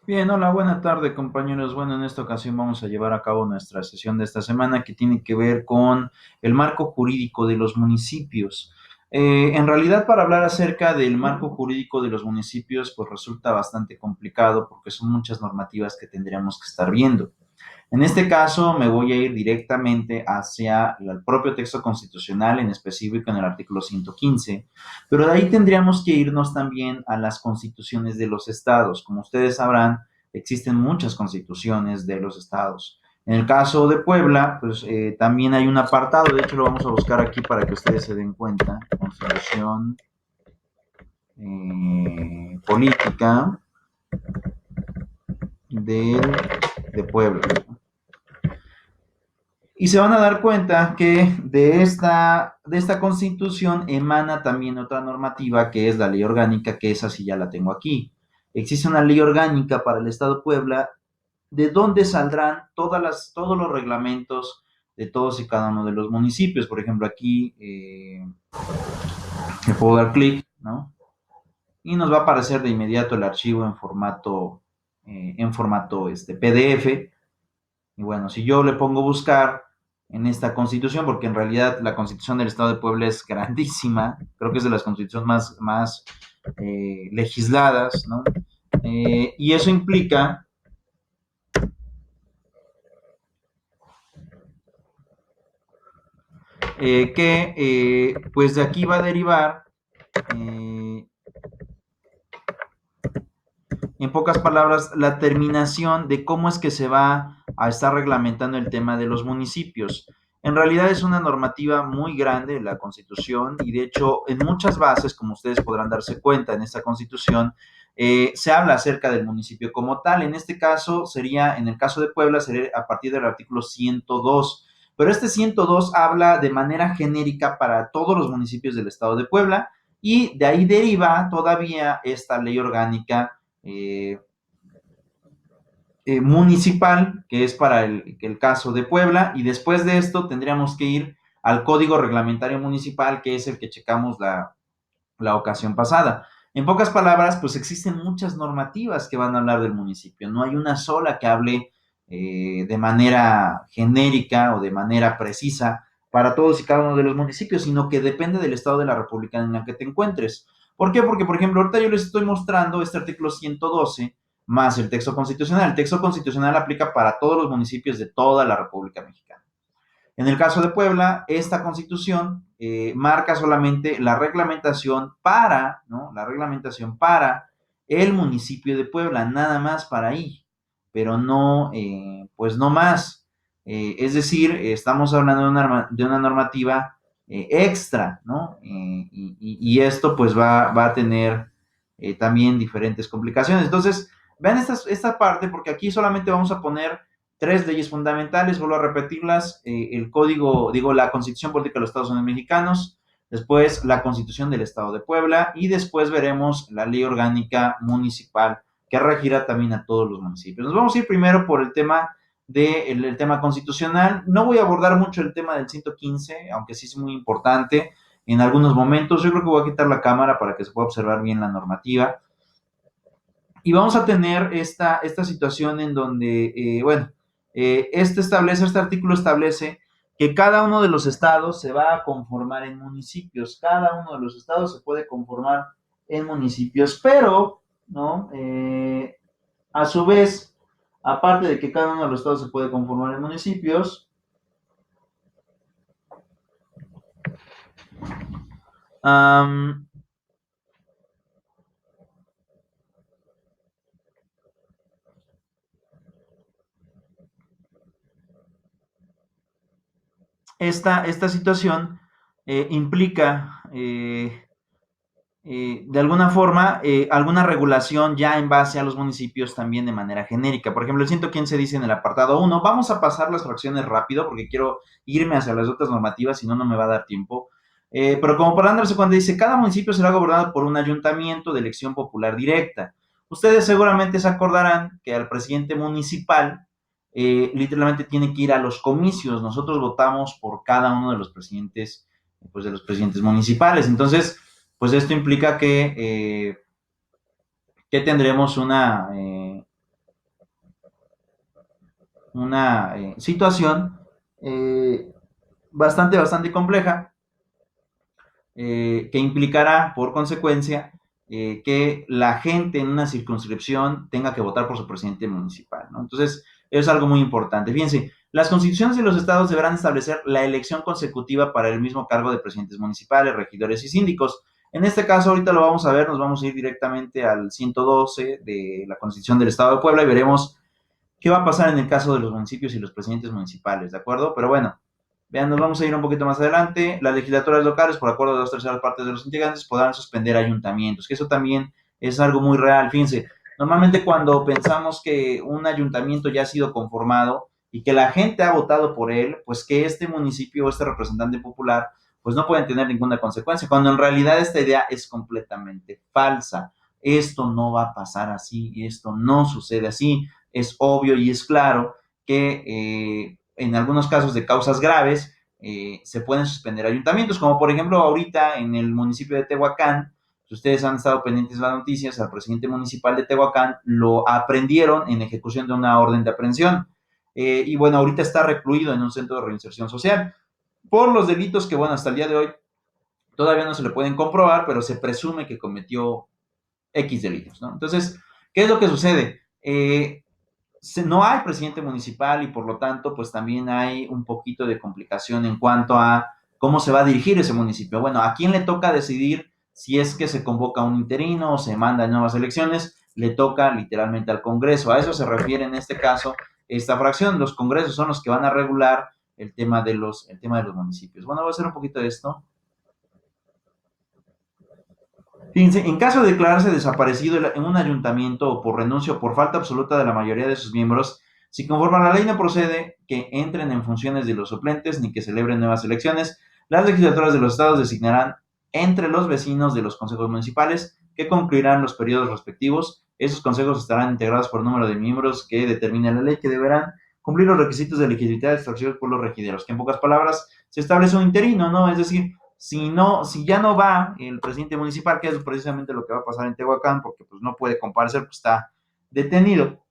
Bien, hola, buena tarde compañeros. Bueno, en esta ocasión vamos a llevar a cabo nuestra sesión de esta semana que tiene que ver con el marco jurídico de los municipios. En realidad, para hablar acerca del marco jurídico de los municipios, pues resulta bastante complicado porque son muchas normativas que tendríamos que estar viendo. En este caso, me voy a ir directamente hacia el propio texto constitucional, en específico en el artículo 115, pero de ahí tendríamos que irnos también a las constituciones de los estados. Como ustedes sabrán, existen muchas constituciones de los estados. En el caso de Puebla, pues también hay un apartado, de hecho lo vamos a buscar aquí para que ustedes se den cuenta, Constitución Política del, de Puebla. Y se van a dar cuenta que de esta constitución emana también otra normativa que es la ley orgánica, que esa sí ya la tengo aquí. Existe una ley orgánica para el Estado de Puebla, de donde saldrán todos los reglamentos de todos y cada uno de los municipios. Por ejemplo, aquí le puedo dar clic, ¿no? Y nos va a aparecer de inmediato el archivo en formato PDF. Y bueno, si yo le pongo buscar en esta constitución, porque en realidad la constitución del Estado de Puebla es grandísima, creo que es de las constituciones más legisladas, ¿no? Y eso implica que pues de aquí va a derivar, eh, en pocas palabras, la terminación de cómo es que se va a estar reglamentando el tema de los municipios. En realidad es una normativa muy grande la Constitución y de hecho en muchas bases, como ustedes podrán darse cuenta en esta Constitución, se habla acerca del municipio como tal. En este caso sería, en el caso de Puebla, sería a partir del artículo 102. Pero este 102 habla de manera genérica para todos los municipios del estado de Puebla y de ahí deriva todavía esta ley orgánica eh, municipal, que es para el caso de Puebla, y después de esto tendríamos que ir al Código Reglamentario Municipal, que es el que checamos la ocasión pasada. En pocas palabras, pues existen muchas normativas que van a hablar del municipio. No hay una sola que hable de manera genérica o de manera precisa para todos y cada uno de los municipios, sino que depende del estado de la República en el que te encuentres. ¿Por qué? Porque, por ejemplo, ahorita yo les estoy mostrando este artículo 112 más el texto constitucional. El texto constitucional aplica para todos los municipios de toda la República Mexicana. En el caso de Puebla, esta constitución marca solamente la reglamentación para, ¿no? La reglamentación para el municipio de Puebla, nada más para ahí, pero no, pues no más. Es decir, estamos hablando de una normativa extra, ¿no? Y esto pues va a tener también diferentes complicaciones. Entonces, vean esta parte, porque aquí solamente vamos a poner tres leyes fundamentales, vuelvo a repetirlas, el código, digo, la Constitución Política de los Estados Unidos Mexicanos, después la Constitución del Estado de Puebla y después veremos la Ley Orgánica Municipal que regirá también a todos los municipios. Nos vamos a ir primero por el tema el tema constitucional. No voy a abordar mucho el tema del 115, aunque sí es muy importante en algunos momentos. Yo creo que voy a quitar la cámara para que se pueda observar bien la normativa. Y vamos a tener esta situación en donde, bueno, este artículo establece que cada uno de los estados se va a conformar en municipios. Cada uno de los estados se puede conformar en municipios, pero, ¿no? A su vez, aparte de que cada uno de los estados se puede conformar en municipios, um, esta situación implica de alguna forma, alguna regulación ya en base a los municipios también de manera genérica. Por ejemplo, el 115 dice en el apartado 1, vamos a pasar las fracciones rápido porque quiero irme hacia las otras normativas, si no, no me va a dar tiempo. Pero como podrán darse cuenta, dice, cada municipio será gobernado por un ayuntamiento de elección popular directa. Ustedes seguramente se acordarán que al presidente municipal literalmente tiene que ir a los comicios. Nosotros votamos por cada uno de los presidentes, pues de los presidentes municipales. Entonces, pues esto implica que tendremos una situación bastante compleja, que implicará por consecuencia que la gente en una circunscripción tenga que votar por su presidente municipal, ¿no? Entonces, es algo muy importante. Fíjense, las constituciones de los estados deberán establecer la elección consecutiva para el mismo cargo de presidentes municipales, regidores y síndicos. En este caso, ahorita lo vamos a ver, nos vamos a ir directamente al 112 de la Constitución del Estado de Puebla y veremos qué va a pasar en el caso de los municipios y los presidentes municipales, ¿de acuerdo? Pero bueno, vean, nos vamos a ir un poquito más adelante. Las legislaturas locales, por acuerdo de 2/3 de los integrantes, podrán suspender ayuntamientos, que eso también es algo muy real. Fíjense, normalmente cuando pensamos que un ayuntamiento ya ha sido conformado y que la gente ha votado por él, pues que este municipio o este representante popular, pues no pueden tener ninguna consecuencia, cuando en realidad esta idea es completamente falsa. Esto no va a pasar así, esto no sucede así. Es obvio y es claro que en algunos casos de causas graves se pueden suspender ayuntamientos, como por ejemplo ahorita en el municipio de Tehuacán. Si ustedes han estado pendientes de las noticias, al presidente municipal de Tehuacán lo aprendieron en ejecución de una orden de aprehensión. Y bueno, ahorita está recluido en un centro de reinserción social por los delitos que, bueno, hasta el día de hoy todavía no se le pueden comprobar, pero se presume que cometió X delitos, ¿no? Entonces, ¿qué es lo que sucede? No hay presidente municipal y por lo tanto, pues también hay un poquito de complicación en cuanto a cómo se va a dirigir ese municipio. Bueno, ¿a quién le toca decidir si es que se convoca un interino o se manda nuevas elecciones? Le toca literalmente al Congreso. A eso se refiere en este caso esta fracción. Los congresos son los que van a regular el tema de los municipios. Bueno, voy a hacer un poquito de esto. Fíjense, en caso de declararse desaparecido en un ayuntamiento o por renuncia o por falta absoluta de la mayoría de sus miembros, si conforme a la ley no procede que entren en funciones de los suplentes ni que celebren nuevas elecciones, las legislaturas de los estados designarán entre los vecinos de los consejos municipales que concluirán los periodos respectivos. Esos consejos estarán integrados por número de miembros que determine la ley, que deberán cumplir los requisitos de legitimidad establecidos por los regideros, que en pocas palabras se establece un interino, ¿no? Es decir, si ya no va el presidente municipal, que es precisamente lo que va a pasar en Tehuacán, porque pues no puede comparecer, pues está detenido.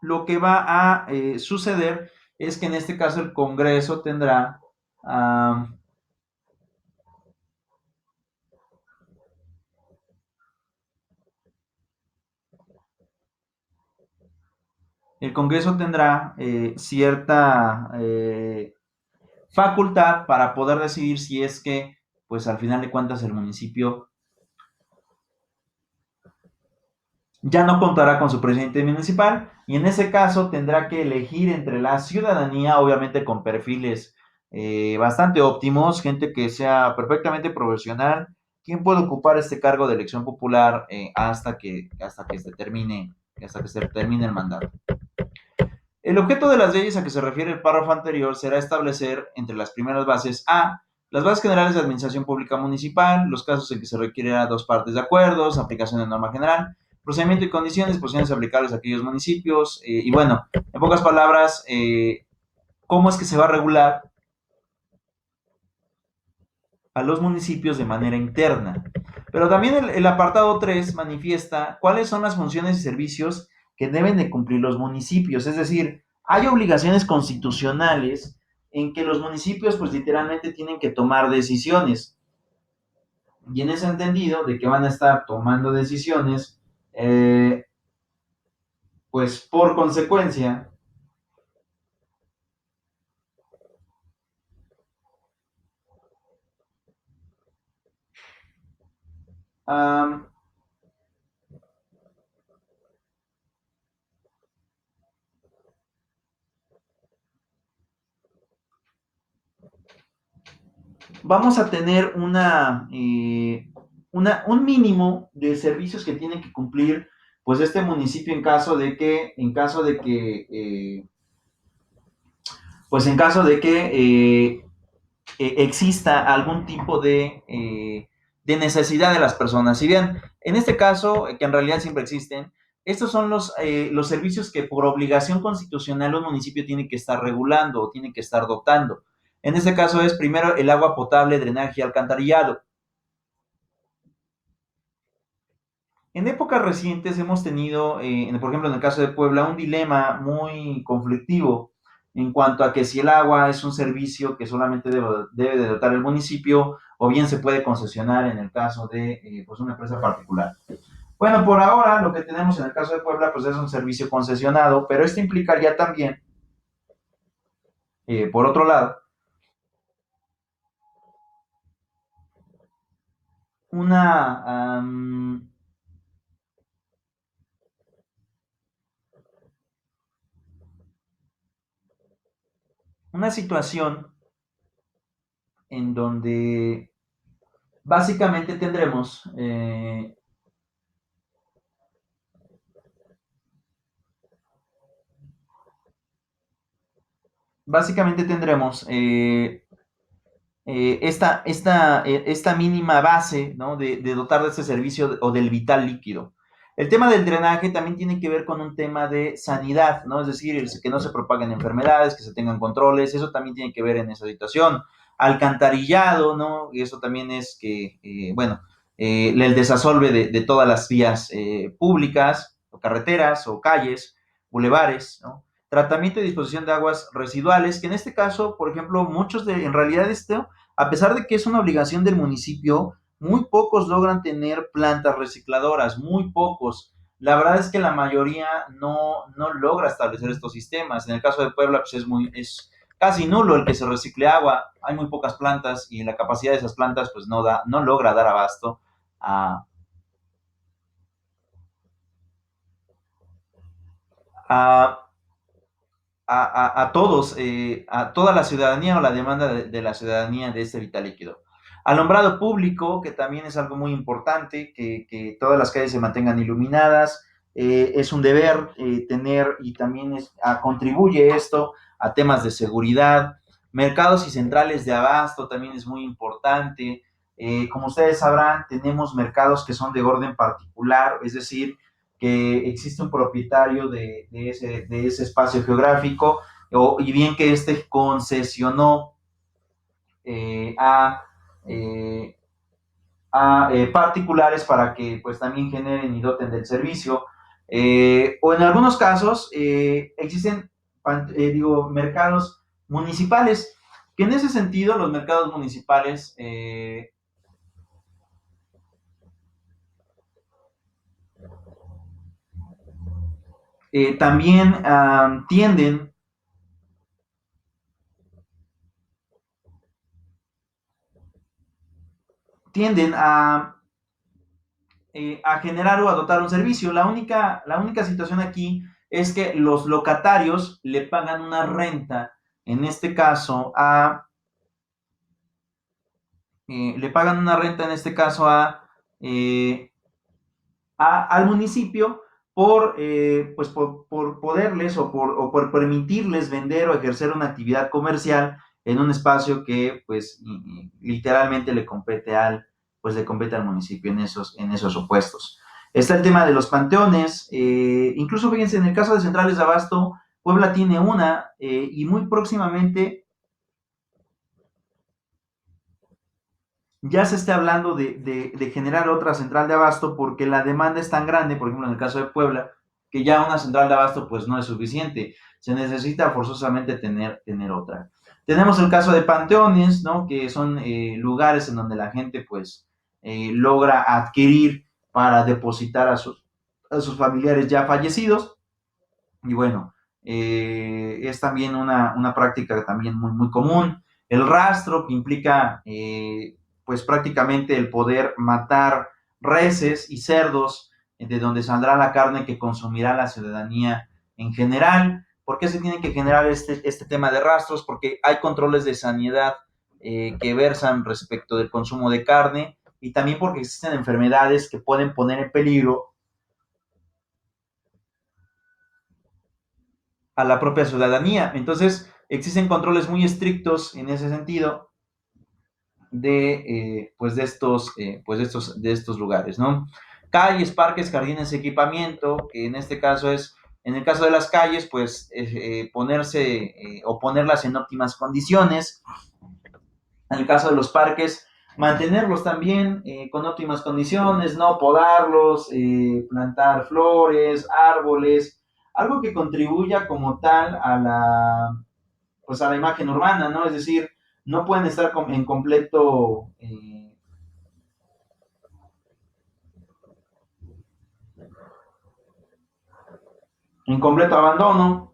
Lo que va a suceder es que en este caso el Congreso tendrá cierta facultad para poder decidir si es que, pues al final de cuentas, el municipio ya no contará con su presidente municipal y en ese caso tendrá que elegir entre la ciudadanía, obviamente con perfiles bastante óptimos, gente que sea perfectamente profesional, quien puede ocupar este cargo de elección popular hasta que se termine el mandato. El objeto de las leyes a que se refiere el párrafo anterior será establecer entre las primeras bases a las bases generales de administración pública municipal, los casos en que se requiera dos partes de acuerdos, aplicación de norma general, procedimiento y condiciones, posiciones aplicables a aquellos municipios, y bueno, en pocas palabras, cómo es que se va a regular a los municipios de manera interna. Pero también el apartado 3 manifiesta cuáles son las funciones y servicios que deben de cumplir los municipios. Es decir, hay obligaciones constitucionales en que los municipios pues literalmente tienen que tomar decisiones. Y en ese entendido de que van a estar tomando decisiones, pues por consecuencia, um, vamos a tener un mínimo de servicios que tienen que cumplir pues este municipio en caso de que exista algún tipo de necesidad de las personas. Si bien en este caso, que en realidad siempre existen, estos son los servicios que por obligación constitucional un municipio tiene que estar regulando o tiene que estar dotando. En este caso es primero el agua potable, drenaje y alcantarillado. En épocas recientes hemos tenido, por ejemplo, en el caso de Puebla, un dilema muy conflictivo en cuanto a que si el agua es un servicio que solamente debe de dotar el municipio o bien se puede concesionar en el caso de pues una empresa particular. Bueno, por ahora lo que tenemos en el caso de Puebla pues es un servicio concesionado, pero esto implicaría también, por otro lado, una, una situación en donde básicamente tendremos esta mínima base, ¿no? de dotar de este servicio o del vital líquido. El tema del drenaje también tiene que ver con un tema de sanidad, ¿no? Es decir, que no se propaguen enfermedades, que se tengan controles, eso también tiene que ver en esa situación. Alcantarillado, ¿no? Y eso también es que, bueno, el desasolve de todas las vías públicas, o carreteras, o calles, bulevares, ¿no? Tratamiento y disposición de aguas residuales, que en este caso, por ejemplo, en realidad a pesar de que es una obligación del municipio, muy pocos logran tener plantas recicladoras, muy pocos. La verdad es que la mayoría no logra establecer estos sistemas. En el caso de Puebla, pues es casi nulo el que se recicle agua. Hay muy pocas plantas y la capacidad de esas plantas pues no logra dar abasto a, a, a todos, a toda la ciudadanía o la demanda de la ciudadanía de este vital líquido. Alumbrado público, que también es algo muy importante, que todas las calles se mantengan iluminadas, es un deber tener y también contribuye esto a temas de seguridad. Mercados y centrales de abasto también es muy importante. Como ustedes sabrán, tenemos mercados que son de orden particular, es decir, que existe un propietario de ese espacio geográfico y bien que éste concesionó eh, a, eh, particulares para que pues también generen y doten del servicio. O en algunos casos existen, mercados municipales, que en ese sentido los mercados municipales también tienden a generar o a dotar un servicio. La única situación aquí es que los locatarios le pagan una renta, en este caso le pagan una renta en este caso eh, al municipio por poderles o por permitirles vender o ejercer una actividad comercial en un espacio que pues literalmente le compete al municipio en esos opuestos. Está el tema de los panteones, incluso fíjense, en el caso de centrales de abasto, Puebla tiene una y muy próximamente ya se esté hablando de generar otra central de abasto porque la demanda es tan grande, por ejemplo en el caso de Puebla, que ya una central de abasto pues no es suficiente, se necesita forzosamente tener otra. Tenemos el caso de panteones, ¿no? Que son lugares en donde la gente pues logra adquirir para depositar a sus familiares ya fallecidos y bueno, es también una práctica también muy, muy común. El rastro, que implica pues prácticamente el poder matar reses y cerdos de donde saldrá la carne que consumirá la ciudadanía en general. ¿Por qué se tiene que generar este tema de rastros? Porque hay controles de sanidad que versan respecto del consumo de carne y también porque existen enfermedades que pueden poner en peligro a la propia ciudadanía. Entonces, existen controles muy estrictos en ese sentido de estos lugares, ¿no? Calles, parques, jardines, equipamiento, que en este caso en el caso de las calles, pues ponerse o ponerlas en óptimas condiciones. En el caso de los parques, mantenerlos también con óptimas condiciones, no podarlos, plantar flores, árboles, algo que contribuya como tal pues a la imagen urbana, ¿no? Es decir, no pueden estar en completo abandono.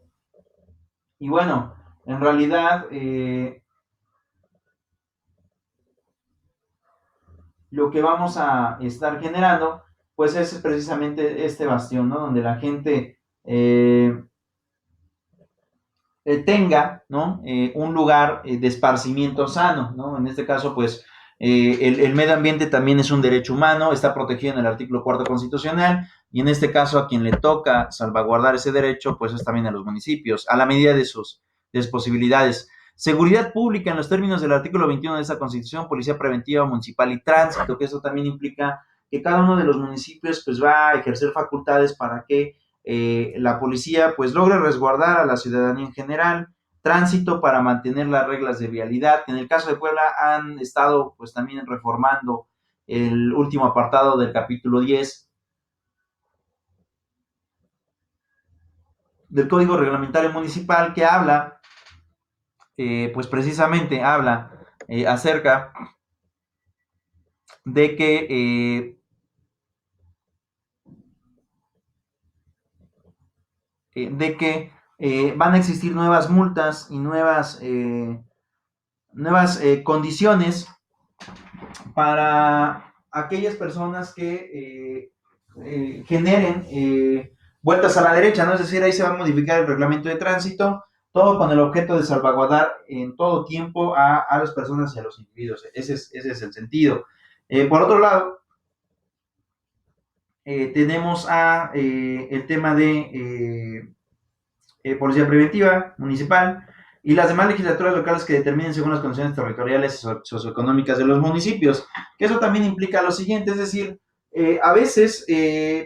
Y bueno, en realidad lo que vamos a estar generando, pues es precisamente este bastión, ¿no? Donde la gente tenga, ¿no? Un lugar de esparcimiento sano, ¿no? En este caso, pues, el medio ambiente también es un derecho humano, está protegido en el artículo 4 constitucional, y en este caso a quien le toca salvaguardar ese derecho, pues es también a los municipios, a la medida de sus posibilidades. Seguridad pública en los términos del artículo 21 de esta constitución, policía preventiva municipal y tránsito, que eso también implica que cada uno de los municipios pues va a ejercer facultades para que la policía pues logre resguardar a la ciudadanía en general, tránsito para mantener las reglas de vialidad. En el caso de Puebla han estado pues también reformando el último apartado del capítulo 10 del Código Reglamentario Municipal que habla, pues precisamente habla acerca de que van a existir nuevas multas y nuevas condiciones para aquellas personas que generen vueltas a la derecha, ¿no? Es decir, ahí se va a modificar el reglamento de tránsito, todo con el objeto de salvaguardar en todo tiempo a las personas y a los individuos. Ese es el sentido. Por otro lado, tenemos el tema de policía preventiva municipal y las demás legislaturas locales que determinen según las condiciones territoriales y socioeconómicas de los municipios. Que eso también implica lo siguiente, es decir, a veces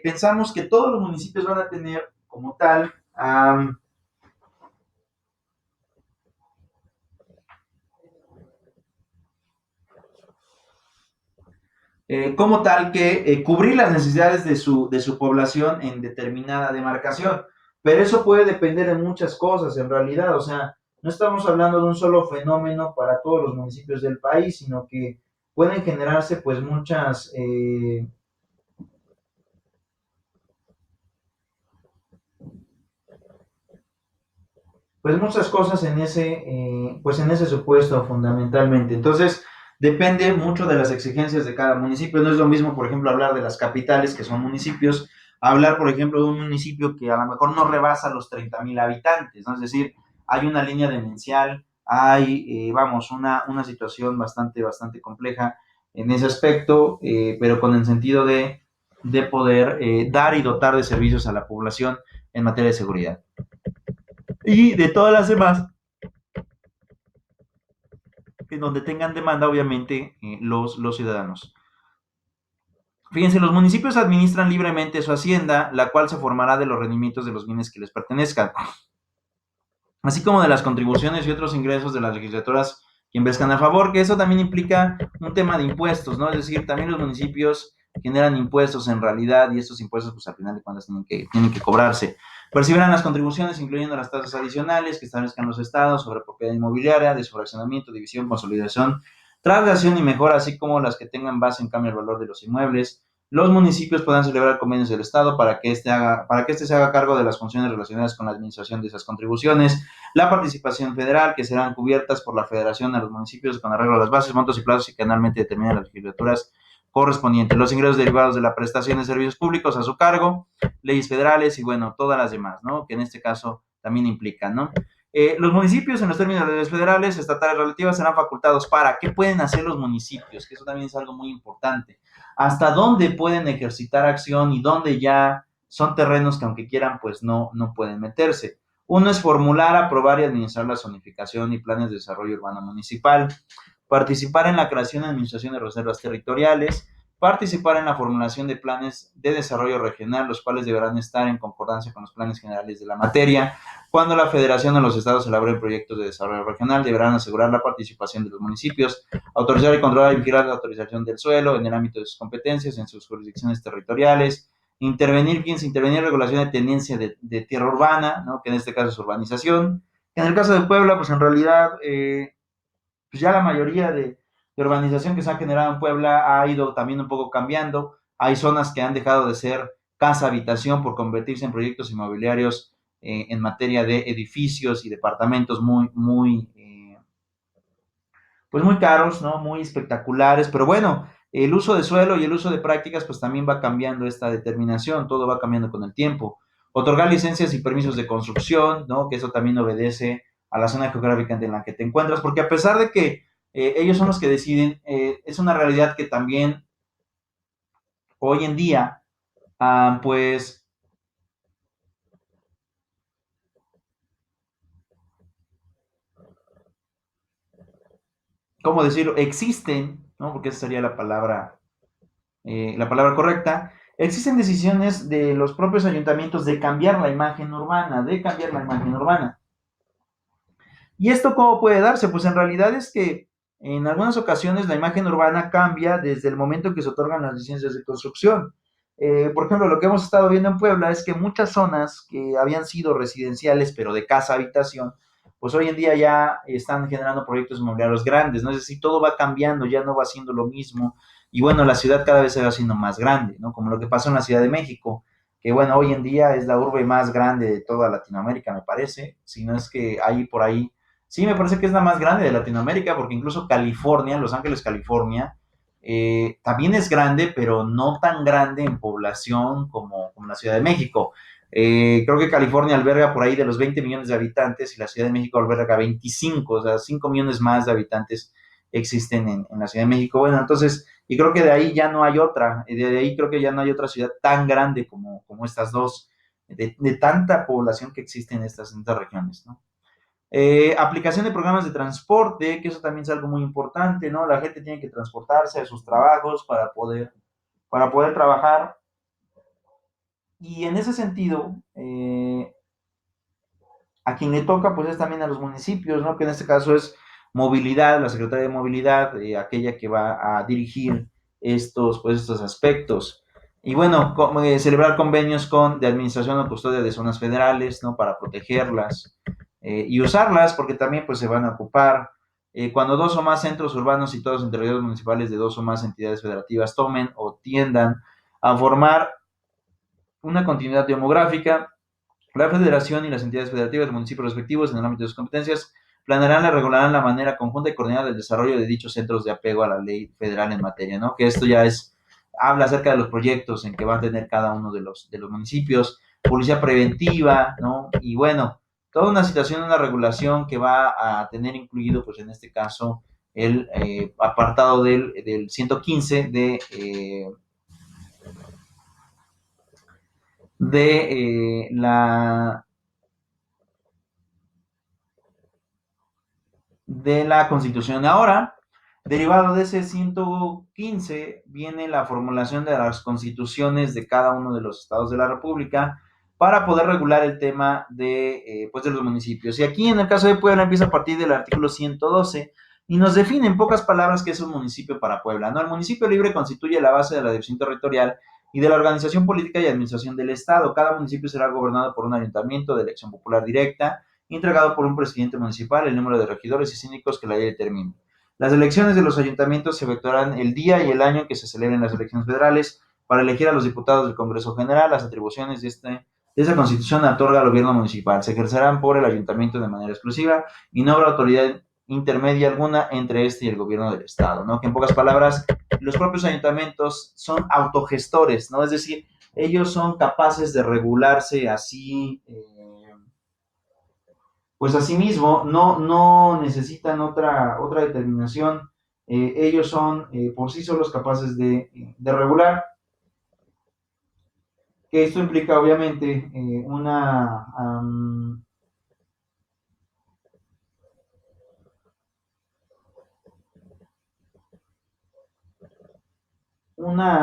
pensamos que todos los municipios van a tener como tal que cubrir las necesidades de su población en determinada demarcación. Pero eso puede depender de muchas cosas en realidad, o sea, no estamos hablando de un solo fenómeno para todos los municipios del país, sino que pueden generarse pues muchas cosas pues en ese supuesto fundamentalmente. Entonces, depende mucho de las exigencias de cada municipio. No es lo mismo, por ejemplo, hablar de las capitales, que son municipios, hablar, por ejemplo, de un municipio que a lo mejor no rebasa los 30,000 habitantes, ¿no? Es decir, hay una línea demencial, hay, vamos, una situación bastante compleja en ese aspecto, pero con el sentido de poder dar y dotar de servicios a la población en materia de seguridad. Y de todas las demás, en donde tengan demanda, obviamente, los ciudadanos. Fíjense, los municipios administran libremente su hacienda, la cual se formará de los rendimientos de los bienes que les pertenezcan, así como de las contribuciones y otros ingresos de las legislaturas que invescan a favor, que eso también implica un tema de impuestos, ¿no? Es decir, también los municipios generan impuestos en realidad y estos impuestos, pues al final de cuentas, tienen que cobrarse. Percibirán las contribuciones, incluyendo las tasas adicionales que establezcan los estados sobre propiedad inmobiliaria, de su fraccionamiento, división, consolidación, traslación y mejora, así como las que tengan base en cambio al valor de los inmuebles. Los municipios podrán celebrar convenios del Estado para que éste se haga cargo de las funciones relacionadas con la administración de esas contribuciones, la participación federal, que serán cubiertas por la federación a los municipios con arreglo a las bases, montos y plazos y que anualmente determinan las legislaturas correspondientes. Los ingresos derivados de la prestación de servicios públicos a su cargo, leyes federales y, bueno, todas las demás, ¿no? Que en este caso también implican, ¿no? Los municipios, en los términos de leyes federales, estatales relativas, serán facultados para qué pueden hacer los municipios, que eso también es algo muy importante. Hasta dónde pueden ejercitar acción y dónde ya son terrenos que aunque quieran, pues no pueden meterse. Uno es formular, aprobar y administrar la zonificación y planes de desarrollo urbano municipal, participar en la creación y administración de reservas territoriales, participar en la formulación de planes de desarrollo regional, los cuales deberán estar en concordancia con los planes generales de la materia, Cuando la federación o los estados elaboren proyectos de desarrollo regional, deberán asegurar la participación de los municipios, autorizar y controlar y vigilar la autorización del suelo en el ámbito de sus competencias, en sus jurisdicciones territoriales, intervenir en regulación de tenencia de tierra urbana, ¿no? Que en este caso es urbanización. En el caso de Puebla, pues en realidad, pues ya la mayoría de urbanización que se ha generado en Puebla ha ido también un poco cambiando. Hay zonas que han dejado de ser casa-habitación por convertirse en proyectos inmobiliarios en materia de edificios y departamentos pues muy caros, ¿no? Muy espectaculares, pero bueno, el uso de suelo y el uso de prácticas pues también va cambiando esta determinación, todo va cambiando con el tiempo. Otorgar licencias y permisos de construcción, ¿no? Que eso también obedece a la zona geográfica en la que te encuentras, porque a pesar de que ellos son los que deciden, es una realidad que también hoy en día, pues, ¿cómo decirlo? Existen, ¿no? Porque esa sería la palabra correcta, existen decisiones de los propios ayuntamientos de cambiar la imagen urbana, de cambiar la imagen urbana. ¿Y esto cómo puede darse? Pues en realidad es que en algunas ocasiones la imagen urbana cambia desde el momento en que se otorgan las licencias de construcción. Por ejemplo, lo que hemos estado viendo en Puebla es que muchas zonas que habían sido residenciales, pero de casa-habitación, pues hoy en día ya están generando proyectos inmobiliarios grandes, ¿no? Es decir, todo va cambiando, ya no va siendo lo mismo. Y bueno, la ciudad cada vez se va haciendo más grande, ¿no? Como lo que pasó en la Ciudad de México, que bueno, hoy en día es la urbe más grande de toda Latinoamérica, me parece, si no es que hay por ahí. Sí, me parece que es la más grande de Latinoamérica, porque incluso California, Los Ángeles, California, también es grande, pero no tan grande en población como la Ciudad de México. Creo que California alberga por ahí de los 20 millones de habitantes y la Ciudad de México alberga 25, o sea, 5 millones más de habitantes existen en la Ciudad de México. Bueno, entonces, y creo que de ahí ya no hay otra, de ahí creo que ya no hay otra ciudad tan grande como estas dos, de tanta población que existe en estas regiones, ¿no? Aplicación de programas de transporte, que eso también es algo muy importante, ¿no? La gente tiene que transportarse a sus trabajos para poder trabajar. Y en ese sentido, a quien le toca, pues es también a los municipios, ¿no? Que en este caso es movilidad, la Secretaría de Movilidad, aquella que va a dirigir estos aspectos. Y bueno, celebrar convenios de administración o custodia de zonas federales, ¿no? Para protegerlas y usarlas, porque también pues se van a ocupar. Cuando dos o más centros urbanos y todos territorios municipales de dos o más entidades federativas tomen o tiendan a formar una continuidad demográfica, la Federación y las entidades federativas de municipios respectivos en el ámbito de sus competencias planearán y regularán la manera conjunta y coordinada del desarrollo de dichos centros de apego a la ley federal en materia, ¿no? Que esto ya habla acerca de los proyectos en que van a tener cada uno de los municipios, policía preventiva, ¿no? Y bueno, toda una situación, una regulación que va a tener incluido, pues en este caso, el apartado del 115 de la Constitución. Ahora, derivado de ese 115, viene la formulación de las constituciones de cada uno de los estados de la República para poder regular el tema pues de los municipios. Y aquí en el caso de Puebla empieza a partir del artículo 112 y nos define en pocas palabras qué es un municipio para Puebla, ¿no? El municipio libre constituye la base de la división territorial y de la organización política y administración del Estado. Cada municipio será gobernado por un ayuntamiento de elección popular directa, entregado por un presidente municipal, el número de regidores y síndicos que la ley determine. Las elecciones de los ayuntamientos se efectuarán el día y el año en que se celebren las elecciones federales para elegir a los diputados del Congreso General. Las atribuciones de esa constitución otorga al gobierno municipal. Se ejercerán por el ayuntamiento de manera exclusiva y no habrá autoridad intermedia alguna entre este y el gobierno del Estado, ¿no? Que en pocas palabras, los propios ayuntamientos son autogestores, ¿no? Es decir, ellos son capaces de regularse así, pues asimismo no necesitan otra determinación. Ellos son por sí solos capaces de regular, que esto implica obviamente una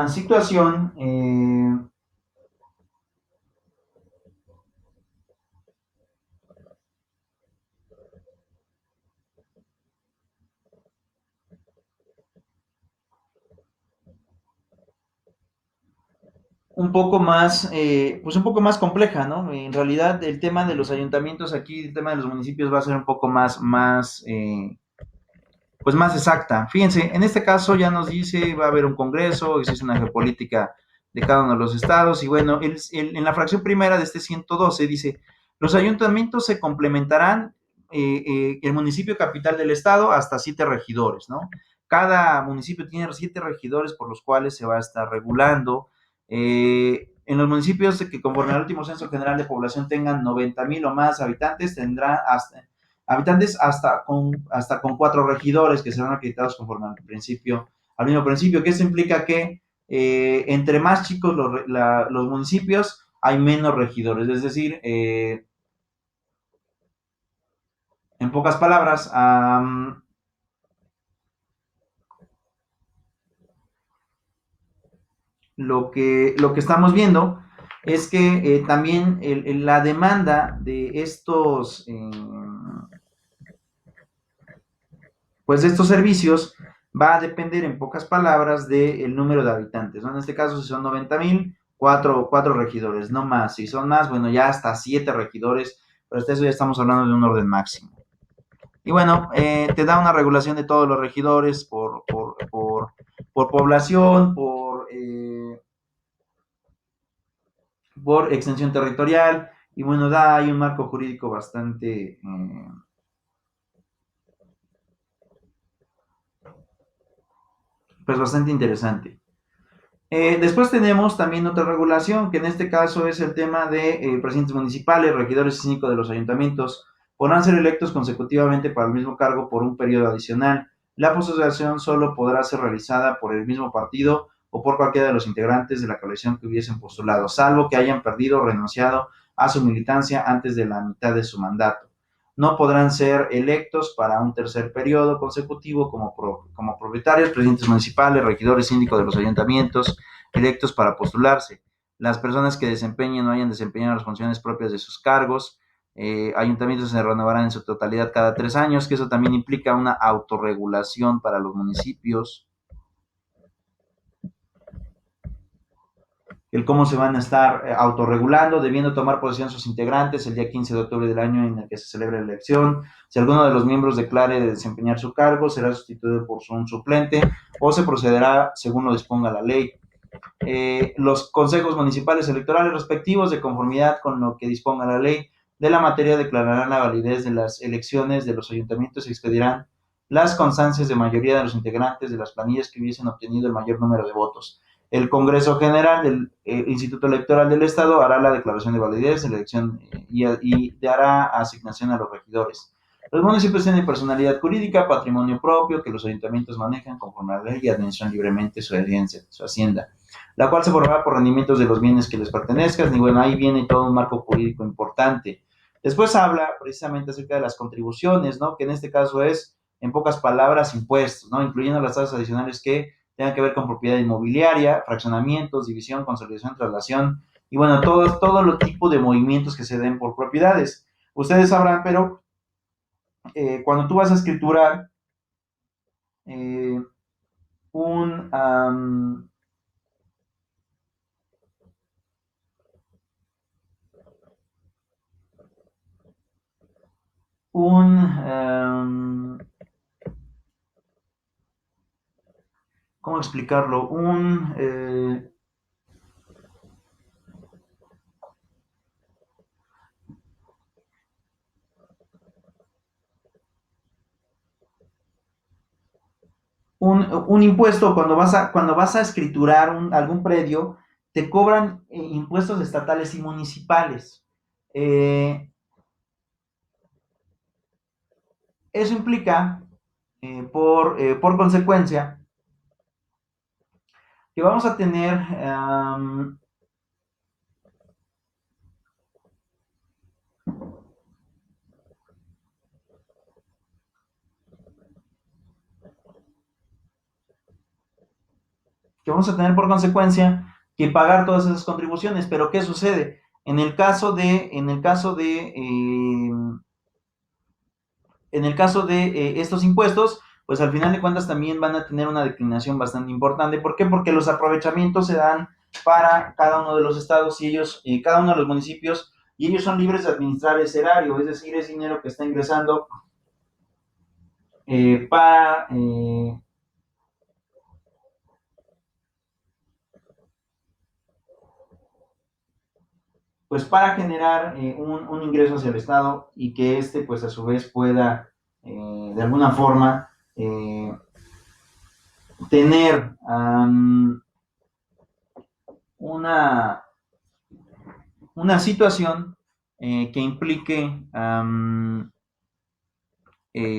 situación poco más, pues un poco más compleja, ¿no? En realidad el tema de los ayuntamientos aquí, el tema de los municipios va a ser un poco pues más exacta. Fíjense, en este caso ya nos dice, va a haber un congreso, existe una geopolítica de cada uno de los estados, y bueno, en la fracción primera de este 112 dice, los ayuntamientos se complementarán, el municipio capital del estado hasta 7 regidores, ¿no? Cada municipio tiene 7 regidores por los cuales se va a estar regulando. En los municipios que conforme al último censo general de población tengan 90,000 o más habitantes, tendrá hasta con 4 regidores que serán acreditados conforme al mismo principio, que eso implica que entre más chicos los municipios, hay menos regidores, es decir, en pocas palabras, lo que estamos viendo es que también la demanda de pues de estos servicios va a depender en pocas palabras del número de habitantes, ¿no? En este caso, si son 90,000, cuatro regidores, no más. Si son más, bueno, ya hasta 7 regidores, pero hasta eso ya estamos hablando de un orden máximo. Y bueno, te da una regulación de todos los regidores por población, por extensión territorial, y bueno, da ahí un marco jurídico pues bastante interesante. Después tenemos también otra regulación, que en este caso es el tema de presidentes municipales, regidores y síndicos de los ayuntamientos. Podrán ser electos consecutivamente para el mismo cargo por un periodo adicional. La postulación solo podrá ser realizada por el mismo partido o por cualquiera de los integrantes de la coalición que hubiesen postulado, salvo que hayan perdido o renunciado a su militancia antes de la mitad de su mandato. No podrán ser electos para un tercer periodo consecutivo como propietarios, presidentes municipales, regidores, síndicos de los ayuntamientos, electos para postularse. Las personas que desempeñen o hayan desempeñado las funciones propias de sus cargos, ayuntamientos se renovarán en su totalidad cada 3 años, que eso también implica una autorregulación para los municipios. El cómo se van a estar autorregulando, debiendo tomar posesión sus integrantes el día 15 de octubre del año en el que se celebre la elección. Si alguno de los miembros declare de desempeñar su cargo, será sustituido por un suplente o se procederá según lo disponga la ley. Los consejos municipales electorales respectivos, de conformidad con lo que disponga la ley de la materia, declararán la validez de las elecciones de los ayuntamientos y expedirán las constancias de mayoría de los integrantes de las planillas que hubiesen obtenido el mayor número de votos. El Congreso General del Instituto Electoral del Estado hará la declaración de validez de la elección y dará asignación a los regidores. Los municipios tienen personalidad jurídica, patrimonio propio que los ayuntamientos manejan conforme a la ley y administran libremente su hacienda, la cual se formará por rendimientos de los bienes que les pertenezcan, y bueno, ahí viene todo un marco jurídico importante. Después habla precisamente acerca de las contribuciones, ¿no? Que en este caso es, en pocas palabras, impuestos, ¿no? Incluyendo las tasas adicionales que tengan que ver con propiedad inmobiliaria, fraccionamientos, división, consolidación, traslación, y bueno, todo los tipos de movimientos que se den por propiedades. Ustedes sabrán, pero cuando tú vas a escriturar eh, un, un ¿cómo explicarlo? Un impuesto, cuando vas a escriturar algún predio, te cobran impuestos estatales y municipales. Eso implica, por consecuencia, que vamos a tener por consecuencia que pagar todas esas contribuciones. Pero ¿qué sucede? En el caso de estos impuestos, pues al final de cuentas también van a tener una declinación bastante importante. ¿Por qué? Porque los aprovechamientos se dan para cada uno de los estados y ellos, cada uno de los municipios, y ellos son libres de administrar ese erario, es decir, es dinero que está ingresando para pues para generar un ingreso hacia el Estado y que éste pues a su vez pueda de alguna forma tener una, una situación que implique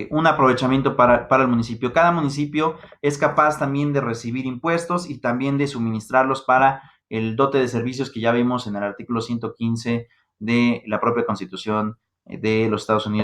un aprovechamiento para el municipio. Cada municipio es capaz también de recibir impuestos y también de suministrarlos para el dote de servicios que ya vimos en el artículo 115 de la propia Constitución de los Estados Unidos.